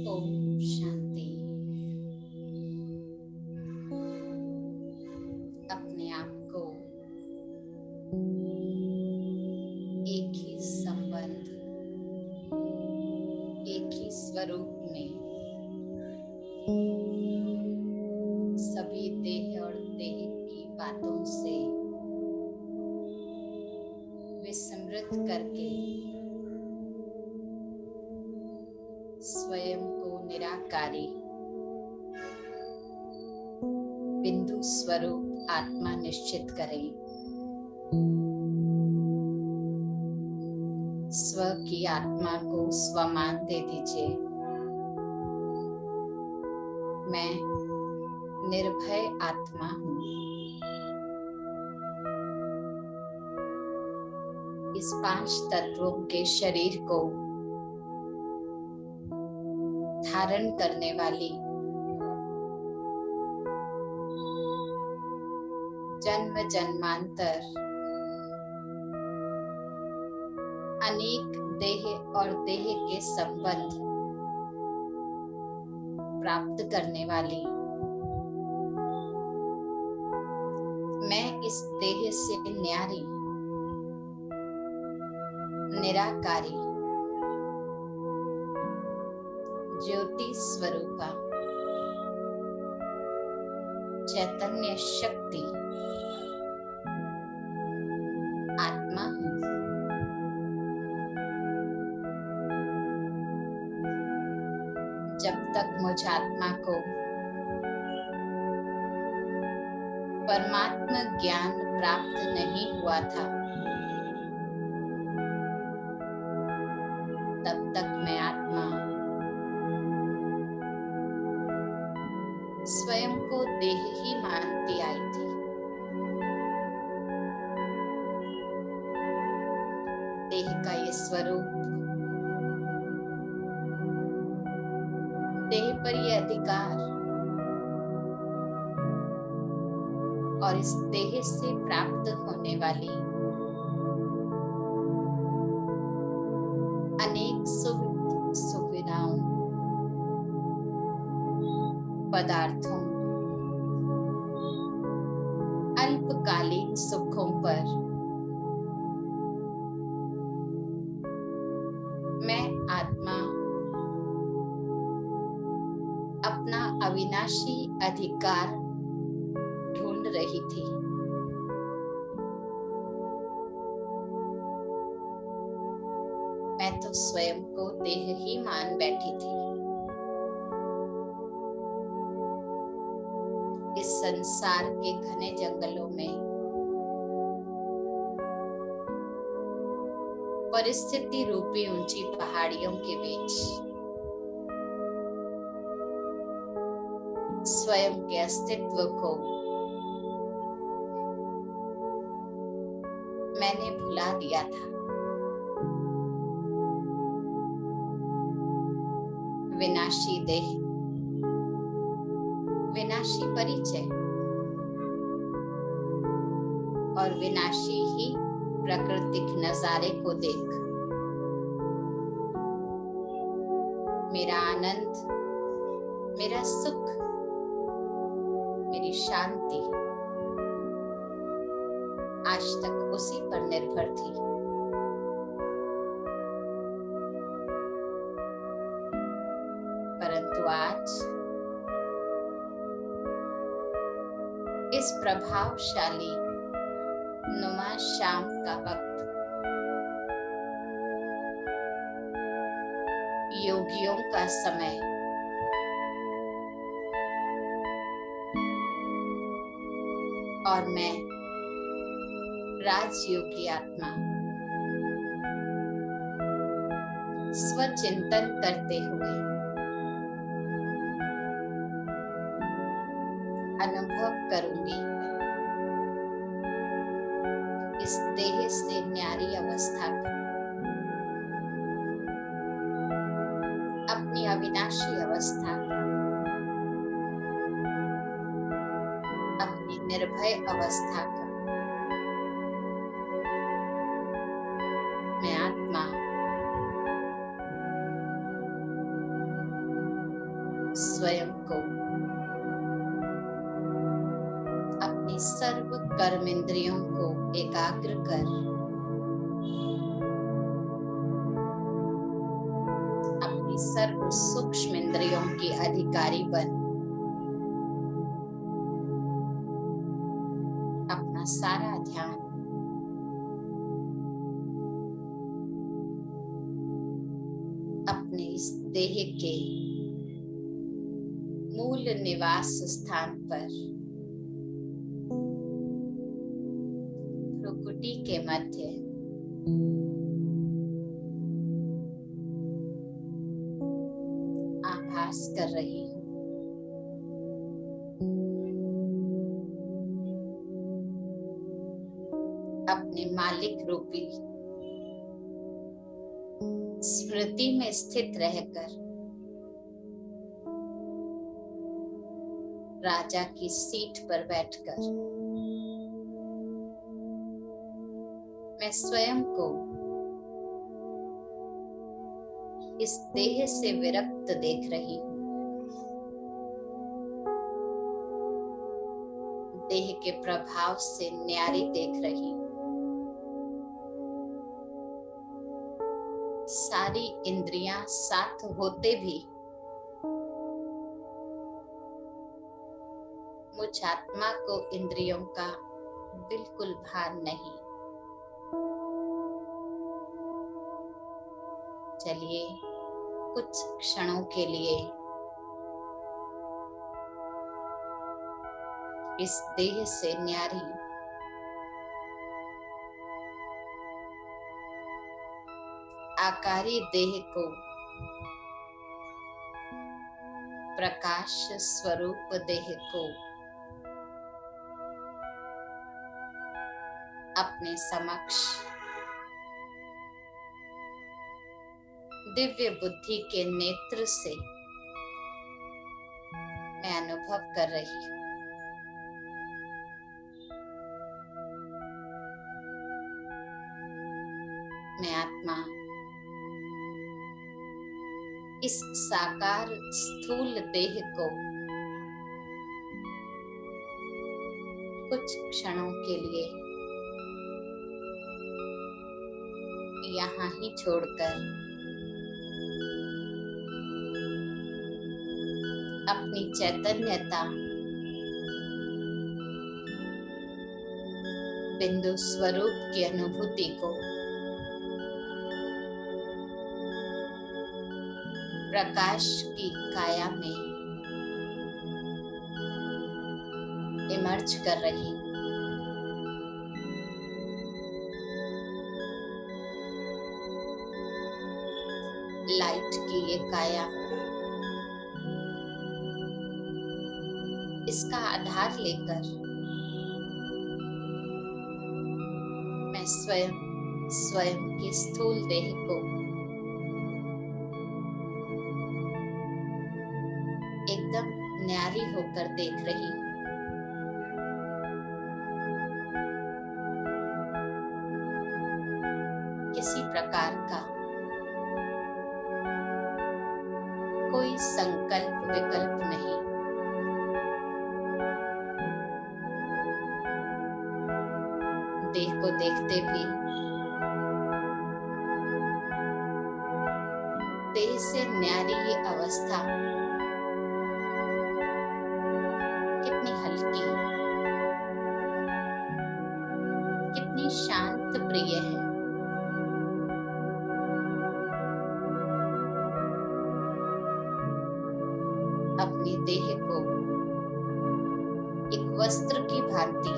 ओम शांति। अपने आप को एक ही संबंध, एक ही स्वरूप में सभी देह और देह की बातों से विस्मृत करके स्वयं को निराकारी बिंदु स्वरूप आत्मा निश्चित करें। स्व की आत्मा को स्वमान दे दीजिए। मैं निर्भय आत्मा हूँ। इस 5 तत्वों के शरीर को धारण करने वाली जन्म जन्मांतर अनेक देह और देह के संबंध प्राप्त करने वाली मैं इस देह से न्यारी निराकारी ज्योति स्वरूपा चैतन्य शक्ति आत्मा हूँ। जब तक मुझ आत्मा को परमात्मा ज्ञान प्राप्त नहीं हुआ था, तब तक मैं आत्मा स्वयं को देह ही मानती आई थी। देह का ये स्वरूप, देह पर ये अधिकार और इस देह से प्राप्त होने वाली अनेक सुविधाओं, पदार्थों, अल्पकालीन सुखों पर मैं आत्मा अपना अविनाशी अधिकार ढूंढ रही थी। मैं तो स्वयं को देह ही मान बैठी थी। इस संसार के घने जंगलों में परिस्थिति रूपी ऊंची पहाड़ियों के बीच स्वयं के अस्तित्व को मैंने भुला दिया था। विनाशी देह, विनाशी परिचय और विनाशी ही प्राकृतिक नजारे को देख मेरा आनंद, मेरा सुख, मेरी शांति आज तक उसी पर निर्भर थी। परंतु आज इस प्रभावशाली नुमा शाम का वक्त, योगियों का समय, और मैं राजयोगी आत्मा स्वचिंतन करते हुए अनुभव करूंगी इस देह से न्यारी अवस्था को, अपनी अविनाशी अवस्था को, अपनी निर्भय अवस्था को मैं स्वयं को अपनी सर्व कर्म इंद्रियों को एकाग्र कर अपनी सर्व सूक्ष्म इंद्रियों की अधिकारी बन अपना सारा ध्यान अपने इस देह के मूल निवास स्थान पर भ्रुकुटी के मध्य आभास कर रही हूँ। अपने मालिक रूपी स्मृति में स्थित रहकर राजा की सीट पर बैठकर मैं स्वयं को इस देह से विरक्त देख रही हूँ। देह के प्रभाव से न्यारी देख रही हूँ। सारी इंद्रियां साथ होते भी मुझ आत्मा को इंद्रियों का बिल्कुल भान नहीं। चलिए कुछ क्षणों के लिए इस देह से न्यारी आकारी देह को प्रकाश स्वरूप देह को अपने समक्ष दिव्य बुद्धि के नेत्र से मैं अनुभव कर रही हूँ। मैं आत्मा इस साकार स्थूल देह को कुछ क्षणों के लिए यहाँ ही छोड़कर अपनी चैतन्यता बिंदु स्वरूप की अनुभूति को प्रकाश की काया में इमर्ज कर रही हूँ। लाइट की ये काया इसका आधार लेकर मैं स्वयं की स्थूल देह को एकदम न्यारी होकर देख रही हूँ। किसी प्रकार का कोई संकल्प विकल्प नहीं। देह को देखते भी देह से न्यारी ये अवस्था कितनी हल्की, कितनी शांत प्रिय है। अपनी देह को एक वस्त्र की भांति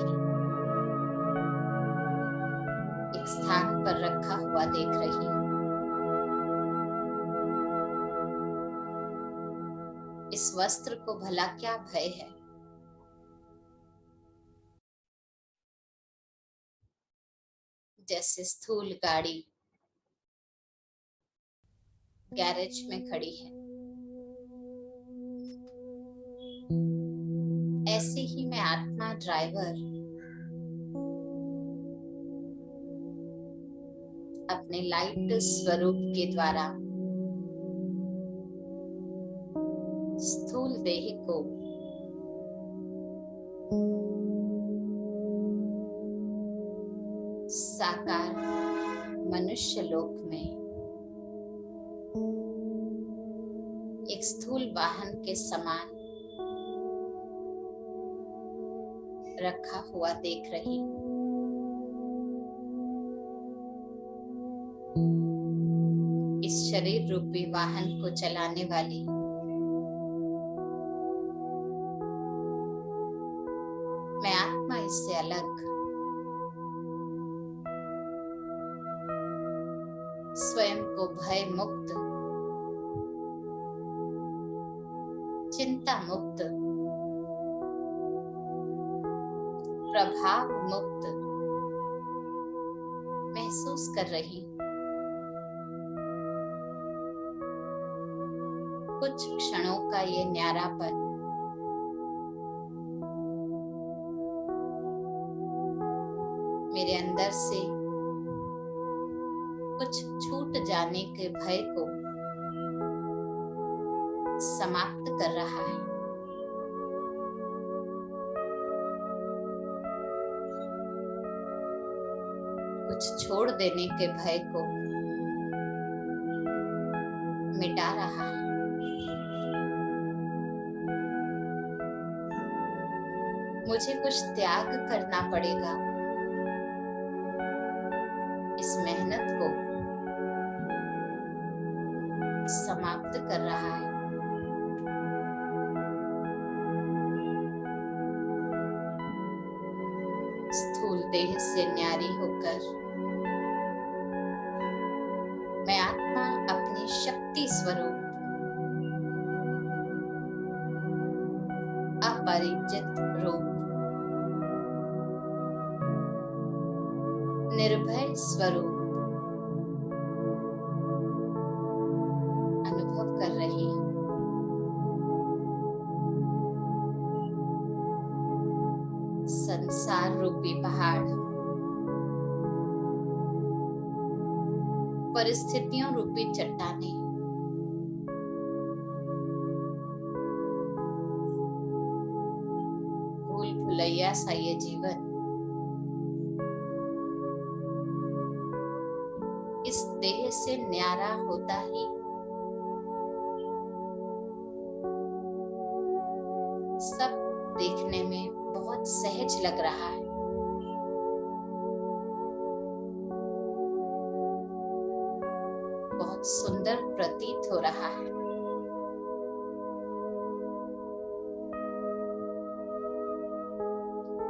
एक स्थान पर रखा हुआ देख रही हूँ। इस वस्त्र को भला क्या भय है। जैसे स्थूल गाड़ी गैरेज में खड़ी है, ऐसे ही मैं आत्मा ड्राइवर अपने लाइट स्वरूप के द्वारा स्थूल को साकार मनुष्य लोक में एक स्थूल वाहन के समान रखा हुआ देख रही हूँ। इस शरीर रूपी वाहन को चलाने वाली मैं आत्मा इससे अलग स्वयं को भय मुक्त, चिंता मुक्त, प्रभाव मुक्त महसूस कर रही हूँ। कुछ क्षणों का ये न्यारापन मेरे अंदर से कुछ छूट जाने के भय को समाप्त कर रहा है। कुछ छोड़ देने के भय को मिटा रहा है। मुझे कुछ त्याग करना पड़ेगा। इस मेहनत को समाप्त कर रहा है। स्थूल देह से न्यारी होकर मैं आत्मा अपनी शक्ति स्वरूप अपरिचित रूप निर्भय स्वरूप अनुभव कर रही हूँ। संसार रूपी पहाड़ परिस्थितियों रूपी चट्टानें भूल भुलैया सा ये जीवन इस देह से न्यारा होता ही सब देखने में बहुत सहज लग रहा है। बहुत सुंदर प्रतीत हो रहा है।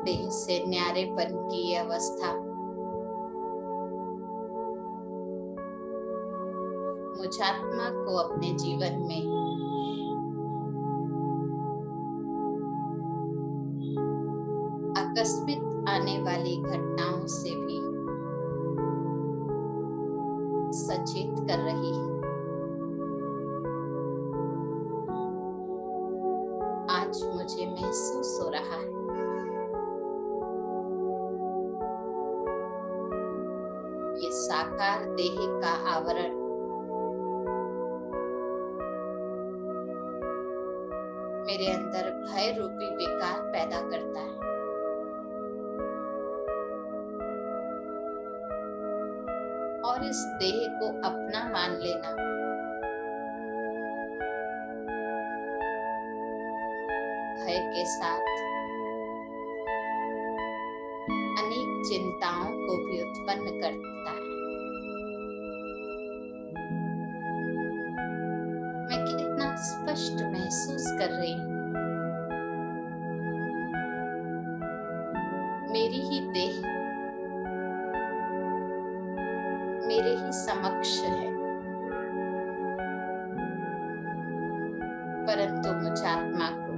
देह से न्यारेपन की यह अवस्था मुझात्मा को अपने जीवन में आकस्मिक आने वाली घटनाओं से भी सचेत कर रही है। आज मुझे महसूस हो रहा है ये साकार देह का आवरण मेरे अंदर भय रूपी विकार पैदा करता है। और इस देह को अपना मान लेना भय के साथ अनेक चिंताओं को भी उत्पन्न करता है। मैं कितना स्पष्ट महसूस कर रही हूँ। मेरी ही देह मेरे ही समक्ष है, परंतु मुझात्मा को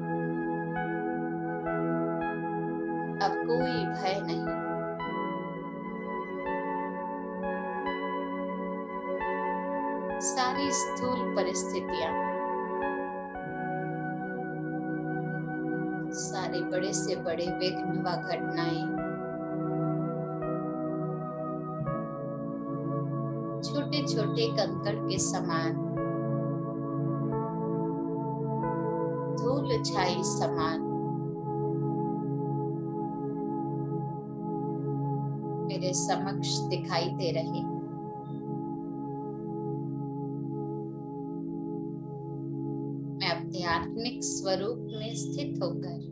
अब कोई भय नहीं। सारी स्थूल परिस्थितियां, सारे बड़े से बड़े विघ्न व घटनाएं, छोटे छोटे कंकड़ के समान धूल छाई समान मेरे समक्ष दिखाई दे रहे। मैं अपने आत्मिक स्वरूप में स्थित होकर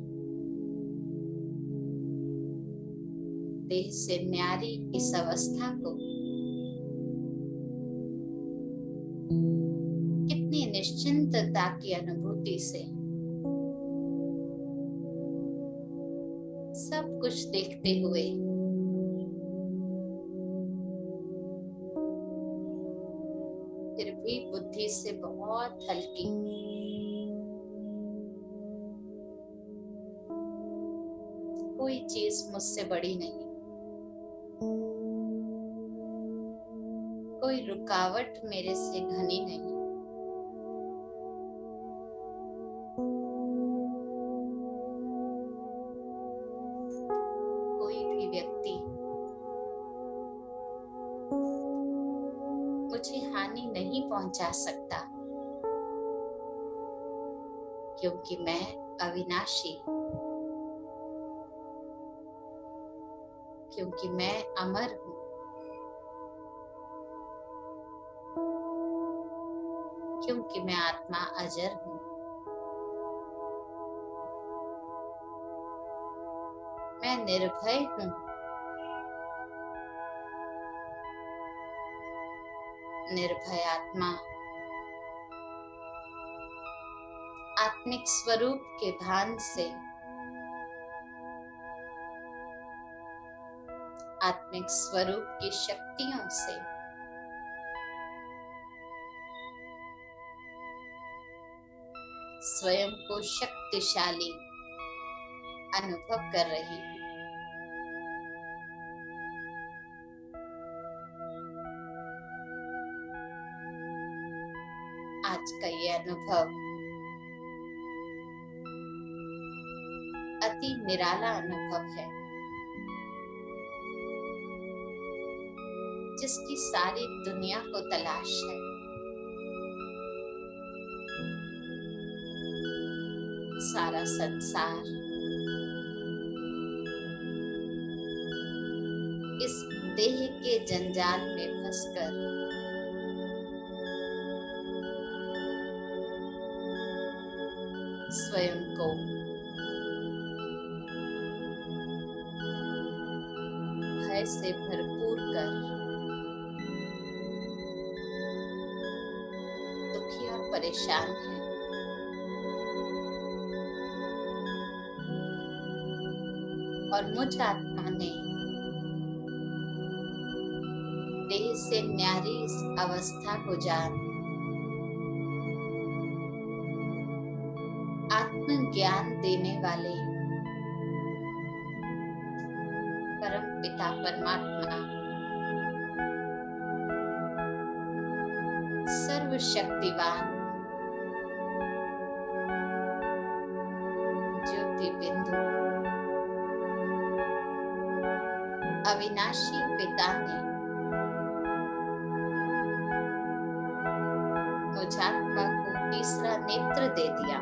देह से न्यारी इस अवस्था को कितनी निश्चिंतता की अनुभूति से सब कुछ देखते हुए फिर भी बुद्धि से बहुत हल्की, कोई चीज मुझसे बड़ी नहीं, कोई रुकावट मेरे से घनी नहीं। कोई भी व्यक्ति मुझे हानि नहीं पहुंचा सकता, क्योंकि मैं अविनाशी, क्योंकि मैं अमर हूं, क्योंकि मैं आत्मा अजर हूं। मैं निर्भय हूं, निर्भय आत्मा आत्मिक स्वरूप के भान से, आत्मिक स्वरूप की शक्तियों से स्वयं को शक्तिशाली अनुभव कर रही हूँ। आज का ये अनुभव अति निराला अनुभव है, जिसकी सारी दुनिया को तलाश है। सारा संसार इस देह के जंजाल में फंसकर स्वयं को भय से भरपूर कर दुखी और परेशान है। और मुझ आत्मा ने देह से न्यारी इस अवस्था को जान आत्म ज्ञान देने वाले परम पिता परमात्मा सर्वशक्तिवान ज्योति बिंदु अविनाशी पिता ने मुझ आत्मा को तीसरा नेत्र दे दिया।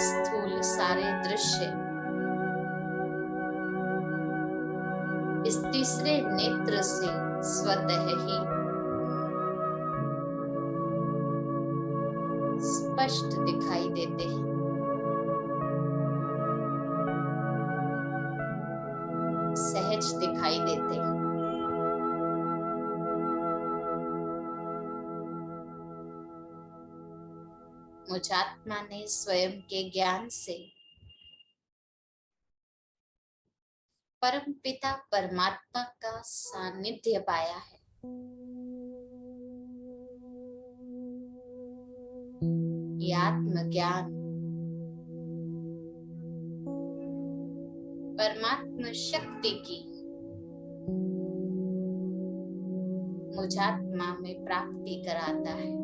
स्थूल सारे दृश्य इस तीसरे नेत्र से स्वतः ही स्पष्ट दिखाई देते हैं। सहज दिखाई देते हैं। मुझ आत्मा ने स्वयं के ज्ञान से परम पिता परमात्मा का सानिध्य पाया है। ये आत्मज्ञान परमात्मा शक्ति की मुझ आत्मा में प्राप्ति कराता है।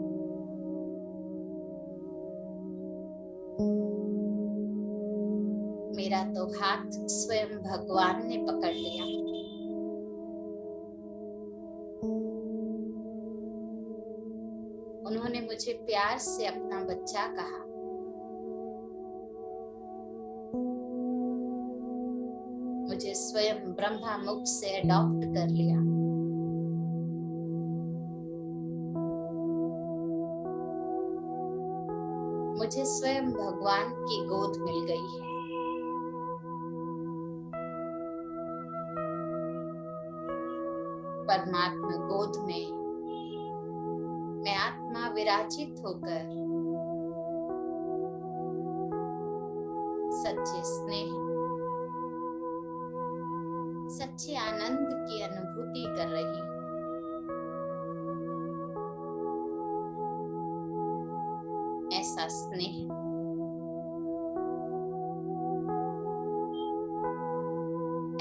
मेरा तो हाथ स्वयं भगवान ने पकड़ लिया। प्यार से अपना बच्चा कहा। मुझे स्वयं ब्रह्मा मुख से अडॉप्ट कर लिया। मुझे स्वयं भगवान की गोद मिल गई है। परमात्मा गोद में मैं आत्मा विराजित होकर सच्चे स्नेह, सच्चे आनंद की अनुभूति कर रही हूँ। ऐसा स्नेह,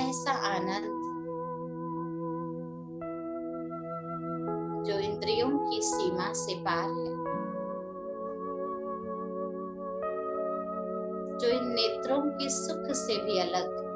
ऐसा आनंद जो इंद्रियों की सीमा से पार है, जो इन नेत्रों के सुख से भी अलग है।